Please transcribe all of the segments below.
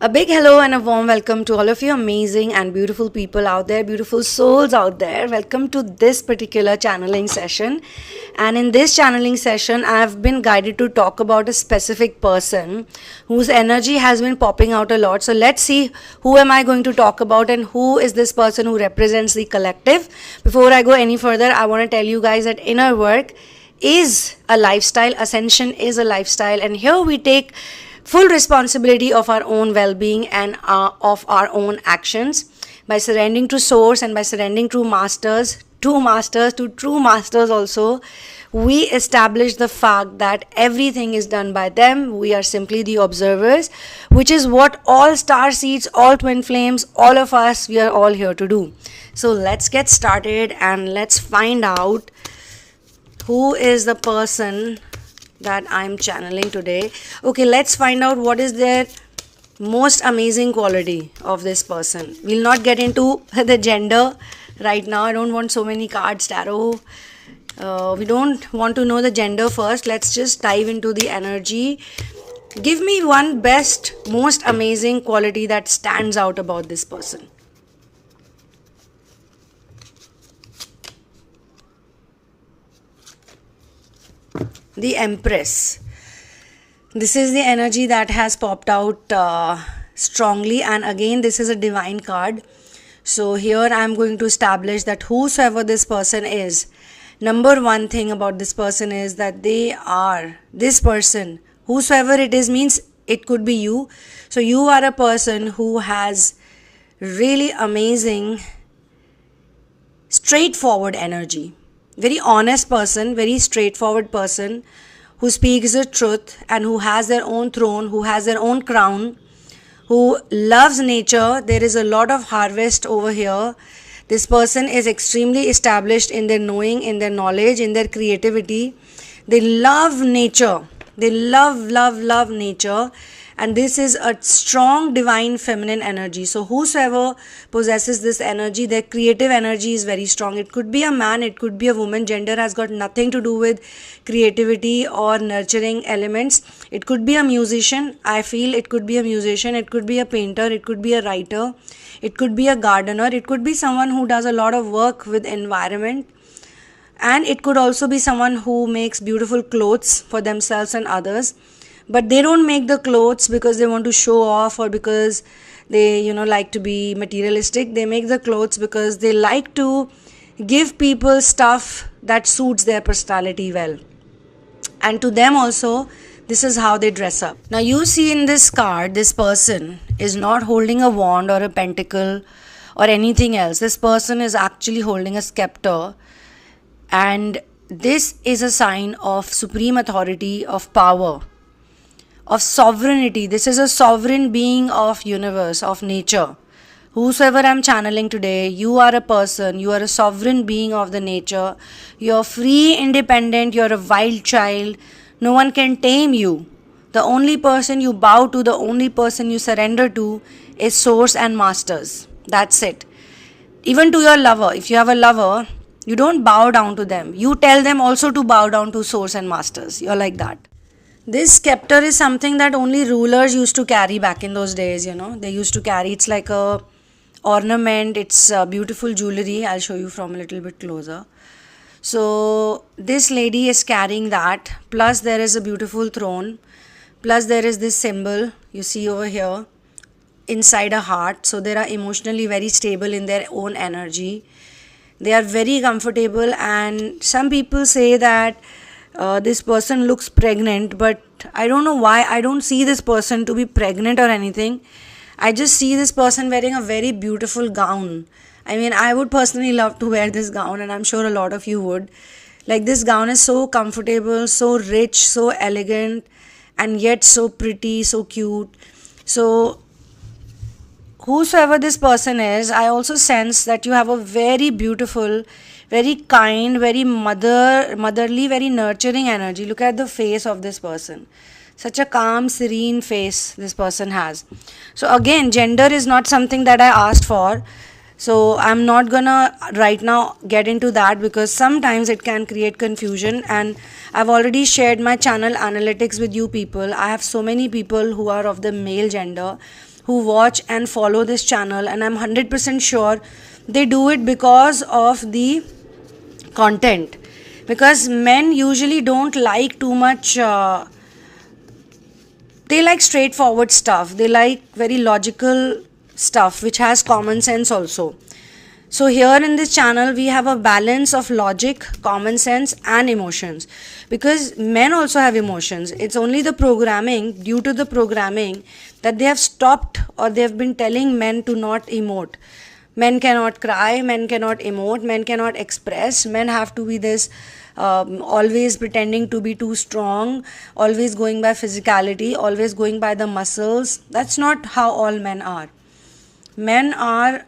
A big hello and a warm welcome to all of you amazing and beautiful people out there, beautiful souls out there. Welcome to this particular channeling session. And in this channeling session, I have been guided to talk about a specific person whose energy has been popping out a lot. So let's see who am I going to talk about and who is this person who represents the collective. Before I go any further, I want to tell you guys that inner work is a lifestyle, ascension is a lifestyle, and here we take full responsibility of our own well-being and of our own actions by surrendering to source and by surrendering to true masters also. We establish the fact that everything is done by them. We are simply the observers, which is what all star seeds, all twin flames, all of us, we are all here to do. So let's get started and let's find out who is the person that I'm channeling today. Okay, let's find out what is their most amazing quality of this person. We'll not get into the gender right now. I don't want so many cards, tarot. We don't want to know the gender first. Let's just dive into the energy. Give me one best, most amazing quality that stands out about this person. The Empress. This is the energy that has popped out strongly, and again this is a divine card. So here I am going to establish that whosoever this person is, number one thing about this person is that they are this person. Whosoever it is means it could be you. So you are a person who has really amazing straightforward energy. Very honest person, very straightforward person who speaks the truth and who has their own throne, who has their own crown, who loves nature. There is a lot of harvest over here. This person is extremely established in their knowing, in their knowledge, in their creativity. They love nature. They love nature. And this is a strong divine feminine energy. So whosoever possesses this energy, their creative energy is very strong. It could be a man, it could be a woman. Gender has got nothing to do with creativity or nurturing elements. It could be a musician. I feel it could be a musician. It could be a painter. It could be a writer. It could be a gardener. It could be someone who does a lot of work with environment. And it could also be someone who makes beautiful clothes for themselves and others. But they don't make the clothes because they want to show off or because they, like to be materialistic. They make the clothes because they like to give people stuff that suits their personality well. And to them also, this is how they dress up. Now you see in this card, this person is not holding a wand or a pentacle or anything else. This person is actually holding a scepter. And this is a sign of supreme authority, of power, of sovereignty. This is a sovereign being of universe, of nature. Whosoever I'm channeling today, you are a person, you are a sovereign being of the nature. You're free, independent, you're a wild child. No one can tame you. The only person you bow to, the only person you surrender to is source and masters. That's it. Even to your lover, if you have a lover, you don't bow down to them. You tell them also to bow down to source and masters. You're like that. This scepter is something that only rulers used to carry back in those days, They used to carry, it's like a ornament, it's beautiful jewelry. I'll show you from a little bit closer. So this lady is carrying that. Plus there is a beautiful throne. Plus there is this symbol you see over here inside a heart. So they are emotionally very stable in their own energy. They are very comfortable, and some people say that this person looks pregnant, but I don't know why. I don't see this person to be pregnant or anything. I just see this person wearing a very beautiful gown. I mean, I would personally love to wear this gown, and I'm sure a lot of you would. Like, this gown is so comfortable, so rich, so elegant, and yet so pretty, so cute. So whosoever this person is, I also sense that you have a very beautiful, very kind, very motherly, very nurturing energy. Look at the face of this person. Such a calm, serene face this person has. So again, gender is not something that I asked for. So I'm not gonna right now get into that because sometimes it can create confusion, and I've already shared my channel analytics with you people. I have so many people who are of the male gender who watch and follow this channel, and I'm 100% sure they do it because of the content, because men usually don't like too much they like straightforward stuff, they like very logical stuff which has common sense also. So here in this channel we have a balance of logic, common sense and emotions, because men also have emotions. It's only the programming, due to the programming, that they have stopped, or they have been telling men to not emote. Men cannot cry, men cannot emote, men cannot express, men have to be this always pretending to be too strong, always going by physicality, always going by the muscles. That's not how all men are. Men are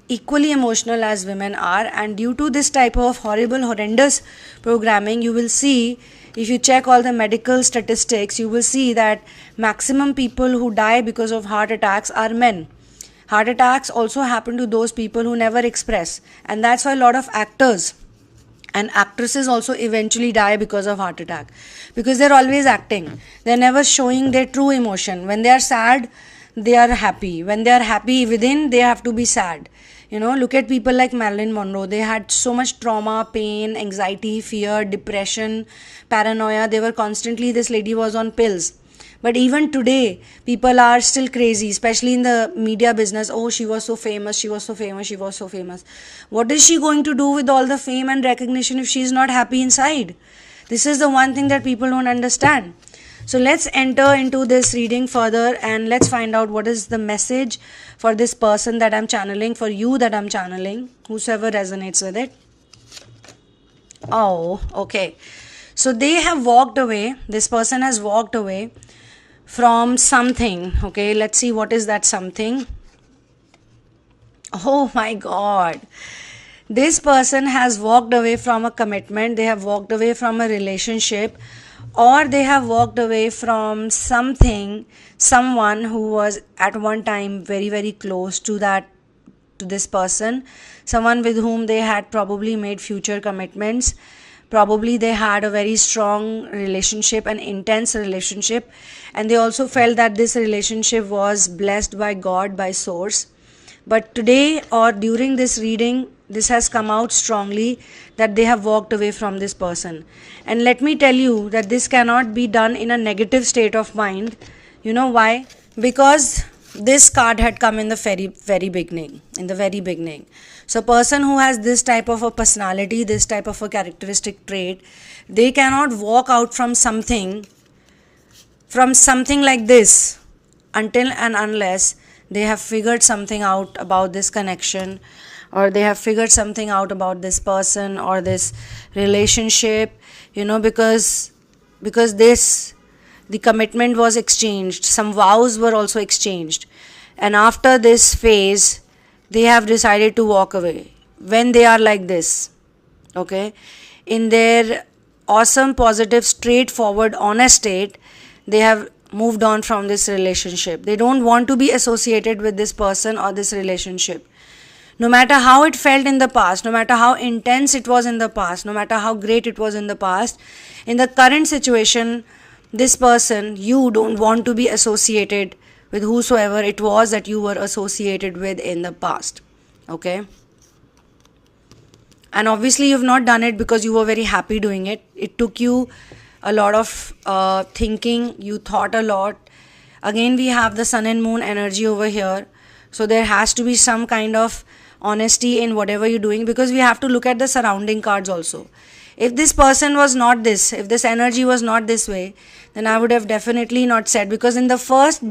equally emotional as women are, and due to this type of horrendous programming, you will see, if you check all the medical statistics, you will see that maximum people who die because of heart attacks are men. Heart attacks also happen to those people who never express, and that's why a lot of actors and actresses also eventually die because of heart attack, because they're always acting, they're never showing their true emotion. When they are sad, they are happy. When they are happy within, they have to be sad. Look at people like Marilyn Monroe. They had so much trauma, pain, anxiety, fear, depression, paranoia. They were constantly, this lady was on pills. But even today, people are still crazy, especially in the media business. Oh, she was so famous, she was so famous, she was so famous. What is she going to do with all the fame and recognition if she is not happy inside? This is the one thing that people don't understand. So let's enter into this reading further, and let's find out what is the message for this person that I'm channeling, for you that I'm channeling, whosoever resonates with it. Oh, okay. So they have walked away. This person has walked away from something. Okay, let's see what is that something. Oh my God. This person has walked away from a commitment. They have walked away from a relationship, or they have walked away from something, someone who was at one time very, very close to this person, someone with whom they had probably made future commitments. Probably they had a very strong relationship, an intense relationship, and they also felt that this relationship was blessed by God, by source. But today, or during this reading, this has come out strongly that they have walked away from this person. And let me tell you that this cannot be done in a negative state of mind. You know why? Because this card had come in the very beginning. So a person who has this type of a personality, this type of a characteristic trait, they cannot walk out from something like this until and unless they have figured something out about this connection, or they have figured something out about this person or this relationship, because the commitment was exchanged, some vows were also exchanged, and after this phase they have decided to walk away. When they are like this, okay, in their awesome, positive, straightforward, honest state, they have moved on from this relationship. They don't want to be associated with this person or this relationship. No matter how it felt in the past, no matter how intense it was in the past, no matter how great it was in the past, in the current situation, this person, you don't want to be associated with whosoever it was that you were associated with in the past. Okay? And obviously you've not done it because you were very happy doing it. It took you a lot of thinking. You thought a lot. Again, we have the sun and moon energy over here. So there has to be some kind of honesty in whatever you're doing, because we have to look at the surrounding cards also. If this person was not this, if this energy was not this way, then I would have definitely not said, because in the first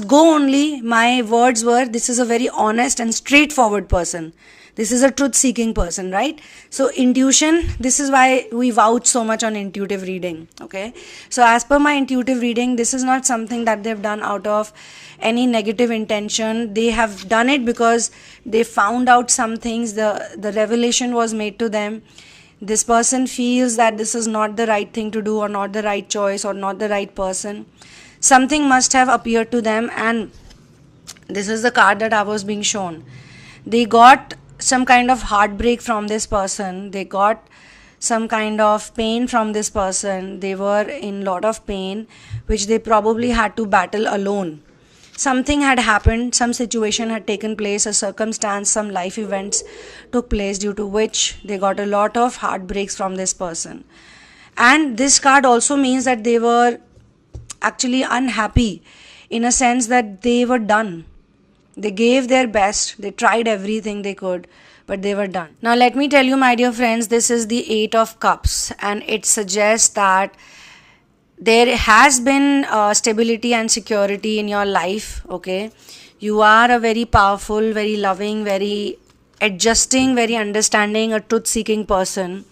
go only, my words were, this is a very honest and straightforward person. This is a truth-seeking person, right? So intuition, this is why we vouch so much on intuitive reading, okay? So as per my intuitive reading, this is not something that they've done out of any negative intention. They have done it because they found out some things, the revelation was made to them. This person feels that this is not the right thing to do, or not the right choice, or not the right person. Something must have appeared to them, and this is the card that I was being shown. They got some kind of heartbreak from this person. They got some kind of pain from this person. They were in lot of pain, which they probably had to battle alone. Something had happened, some situation had taken place, a circumstance, some life events took place due to which they got a lot of heartbreaks from this person. And this card also means that they were actually unhappy, in a sense that they were done. They gave their best, they tried everything they could, but they were done. Now let me tell you, my dear friends, this is the 8 of Cups, and it suggests that there has been stability and security in your life. Okay, you are a very powerful, very loving, very adjusting, very understanding, a truth seeking person.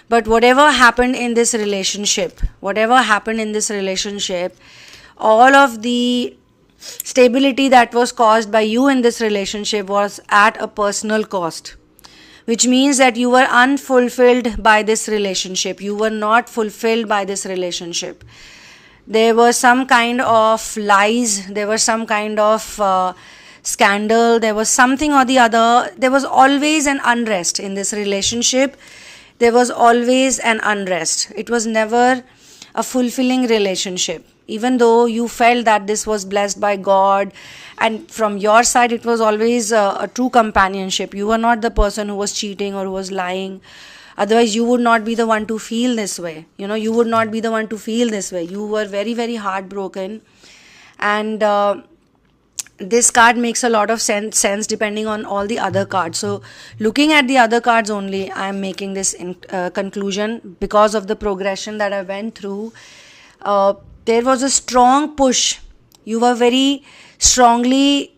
But whatever happened in this relationship, all of the stability that was caused by you in this relationship was at a personal cost, which means that you were unfulfilled by this relationship. You were not fulfilled by this relationship. There was some kind of lies, there was some kind of scandal, there was something or the other. There was always an unrest in this relationship. There was always an unrest. It was never a fulfilling relationship. Even though you felt that this was blessed by God, and from your side it was always a true companionship. You were not the person who was cheating or who was lying. Otherwise you would not be the one to feel this way. You would not be the one to feel this way. You were very, very heartbroken. And this card makes a lot of sense depending on all the other cards. So looking at the other cards only, I am making this conclusion because of the progression that I went through. There was a strong push. You were very strongly,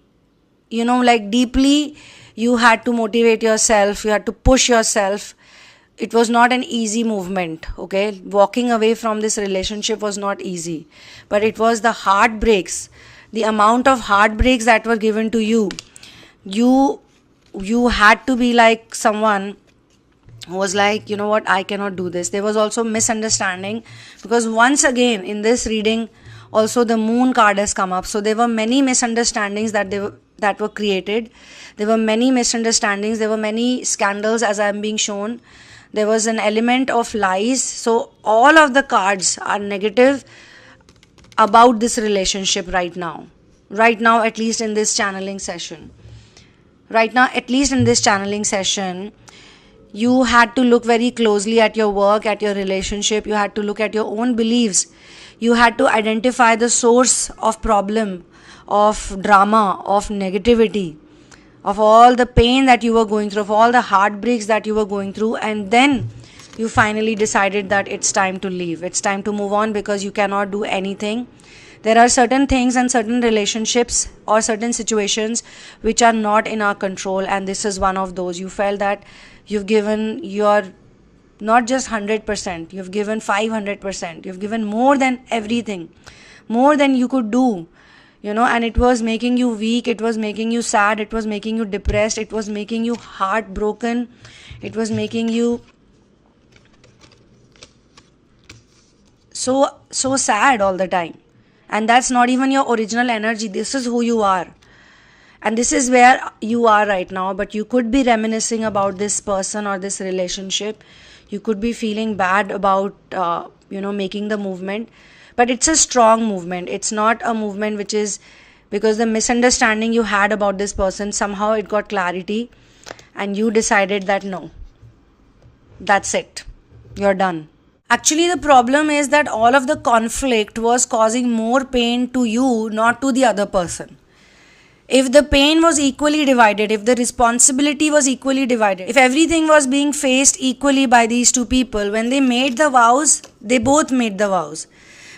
deeply, you had to motivate yourself. You had to push yourself. It was not an easy movement. Okay, walking away from this relationship was not easy, but it was the heartbreaks, the amount of heartbreaks that were given to you. You had to be like someone who was like, you know what, I cannot do this. There was also misunderstanding, because once again in this reading also the Moon card has come up. So there were many misunderstandings that were created. There were many misunderstandings. There were many scandals, as I am being shown. There was an element of lies. So all of the cards are negative about this relationship right now, at least in this channeling session. You had to look very closely at your work, at your relationship. You had to look at your own beliefs. You had to identify the source of problem, of drama, of negativity, of all the pain that you were going through, of all the heartbreaks that you were going through. And then you finally decided that it's time to leave. It's time to move on, because you cannot do anything. There are certain things and certain relationships or certain situations which are not in our control, and this is one of those. You felt that you've given your not just 100%, you've given 500%, you've given more than everything, more than you could do, and it was making you weak, it was making you sad, it was making you depressed, it was making you heartbroken, it was making you so sad all the time. And that's not even your original energy. This is who you are. And this is where you are right now. But you could be reminiscing about this person or this relationship. You could be feeling bad about, making the movement. But it's a strong movement. It's not a movement which is because the misunderstanding you had about this person, somehow it got clarity. And you decided that no, that's it. You're done. Actually, the problem is that all of the conflict was causing more pain to you, not to the other person. If the pain was equally divided, if the responsibility was equally divided, if everything was being faced equally by these two people, when they made the vows, they both made the vows.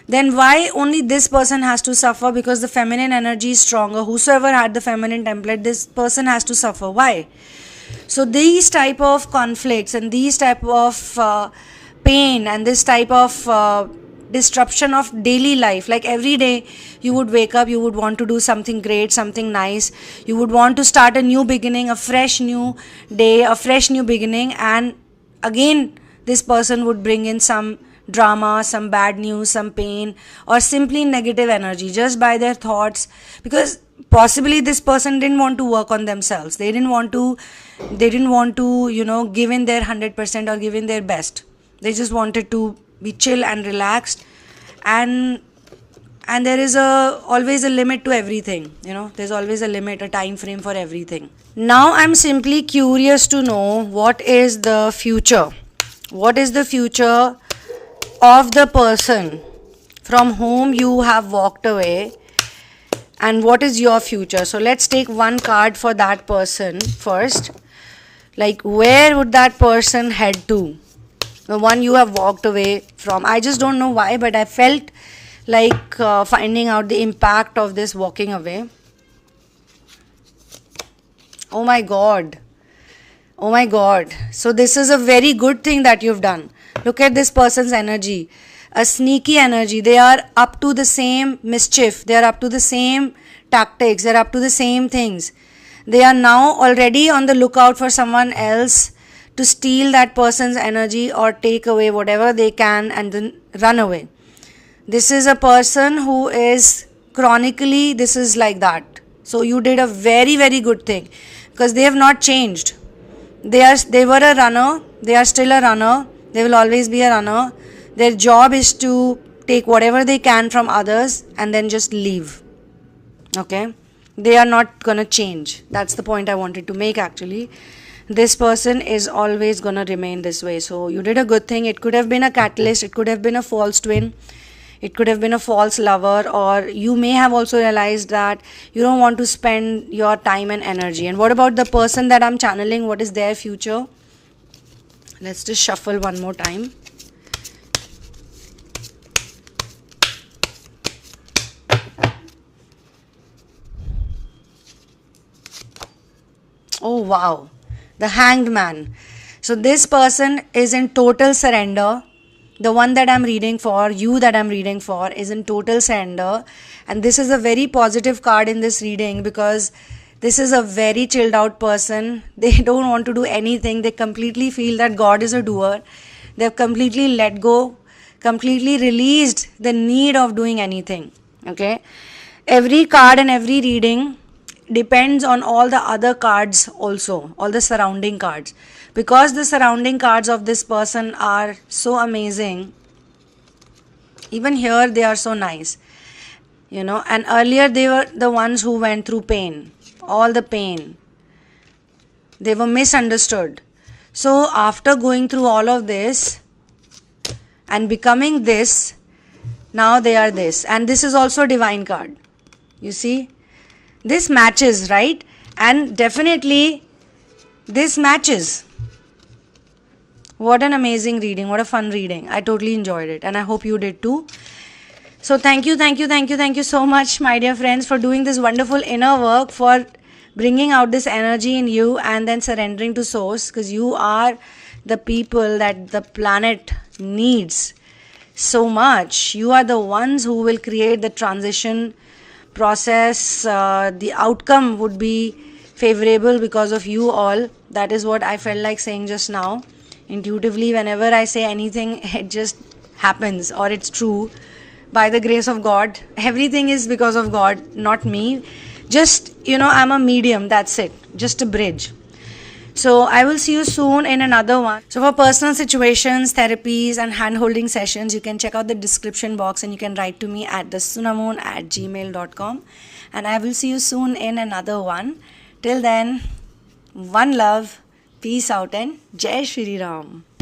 Then why only this person has to suffer? Because the feminine energy is stronger. Whosoever had the feminine template, this person has to suffer. Why? So these type of conflicts and these type of pain and this type of disruption of daily life, like every day you would wake up, you would want to do something great, something nice, you would want to start a new beginning, a fresh new day, a fresh new beginning, and again this person would bring in some drama, some bad news, some pain, or simply negative energy just by their thoughts, because possibly this person didn't want to work on themselves. They didn't want to give in their 100% or give in their best. They just wanted to be chill and relaxed, and there is always a limit to everything. There's always a limit, a time frame for everything. Now I'm simply curious to know what is the future. What is the future of the person from whom you have walked away, and what is your future? So let's take one card for that person first. Like, where would that person head to? The one you have walked away from. I just don't know why, but I felt like finding out the impact of this walking away. Oh my God. Oh my God. So this is a very good thing that you've done. Look at this person's energy. A sneaky energy. They are up to the same mischief. They are up to the same tactics. They are up to the same things. They are now already on the lookout for someone else to steal that person's energy or take away whatever they can and then run away. This is a person who is chronically, this is like that. So you did a very, very good thing, because they have not changed. They were a runner. They are still a runner. They will always be a runner. Their job is to take whatever they can from others and then just leave. Okay? They are not going to change. That's the point I wanted to make actually. This person is always going to remain this way. So you did a good thing. It could have been a catalyst. It could have been a false twin. It could have been a false lover, or you may have also realized that you don't want to spend your time and energy. And what about the person that I'm channeling? What is their future? Let's just shuffle one more time. Oh wow, the Hanged Man. So this person is in total surrender. The one that I'm reading for, you that I'm reading for, is in total surrender. And this is a very positive card in this reading, because this is a very chilled out person. They don't want to do anything. They completely feel that God is a doer. They've completely let go, completely released the need of doing anything. Okay? Every card and every reading depends on all the other cards also, all the surrounding cards. Because the surrounding cards of this person are so amazing, even here they are so nice, and earlier they were the ones who went through pain, all the pain. They were misunderstood. So after going through all of this and becoming this, now they are this. And this is also a divine card. You see? This matches, right? And definitely this matches. What an amazing reading. What a fun reading. I totally enjoyed it, and I hope you did too. So thank you so much, my dear friends, for doing this wonderful inner work, for bringing out this energy in you and then surrendering to source, because you are the people that the planet needs so much. You are the ones who will create the transition process. The outcome would be favorable because of you all. That is what I felt like saying just now. Intuitively, whenever I say anything, it just happens, or it's true by the grace of God. Everything is because of God, not me. Just, I'm a medium, that's it. Just a bridge. So I will see you soon in another one. So for personal situations, therapies and hand-holding sessions, you can check out the description box, and you can write to me at thesunamoon@gmail.com. And I will see you soon in another one. Till then, one love. Peace out and Jai Shri Ram.